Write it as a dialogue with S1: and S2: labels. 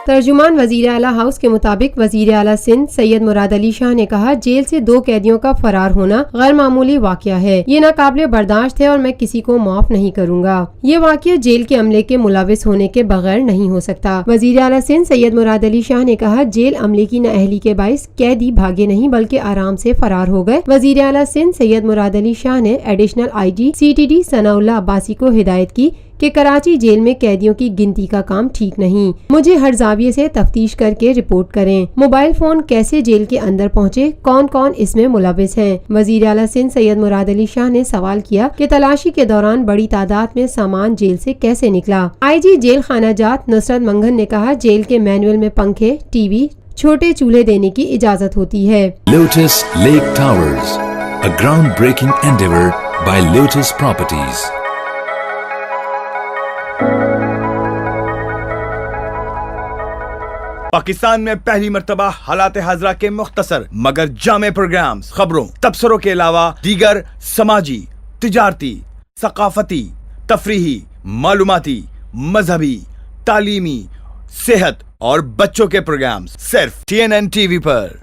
S1: ترجمان وزیر اعلیٰ ہاؤس کے مطابق وزیر اعلیٰ سندھ سید مراد علی شاہ نے کہا، جیل سے 2 قیدیوں کا فرار ہونا غیر معمولی واقعہ ہے، یہ ناقابل برداشت ہے اور میں کسی کو معاف نہیں کروں گا۔ یہ واقعہ جیل کے عملے کے ملوث ہونے کے بغیر نہیں ہو سکتا۔ وزیر اعلیٰ سندھ سید مراد علی شاہ نے کہا، جیل عملے کی نااہلی کے باعث قیدی بھاگے نہیں بلکہ آرام سے فرار ہو گئے۔ وزیر اعلیٰ سندھ سید مراد علی شاہ نے ایڈیشنل آئی جی CTD ثناء اللہ عباسی کو ہدایت کی کہ کراچی جیل میں قیدیوں کی گنتی کا کام ٹھیک نہیں، مجھے ہر زاویے سے تفتیش کر کے رپورٹ کریں۔ موبائل فون کیسے جیل کے اندر پہنچے، کون کون اس میں ملوث ہیں؟ وزیر اعلیٰ سندھ سید مراد علی شاہ نے سوال کیا کہ تلاشی کے دوران بڑی تعداد میں سامان جیل سے کیسے نکلا؟ آئی جی جیل خانہ جات نصرت منگھن نے کہا، جیل کے مینول میں پنکھے، ٹی وی، چھوٹے چولہے دینے کی اجازت ہوتی ہے۔
S2: Lotus Lake Towers, a groundbreaking endeavor by Lotus Properties.
S3: Pakistan میں پہلی مرتبہ حالات حاضرہ کے مختصر مگر جامع پروگرامز، خبروں، تبصروں کے علاوہ دیگر سماجی، تجارتی، ثقافتی، تفریحی، معلوماتی، مذہبی، تعلیمی، صحت اور بچوں کے پروگرامز صرف TNN TV پر۔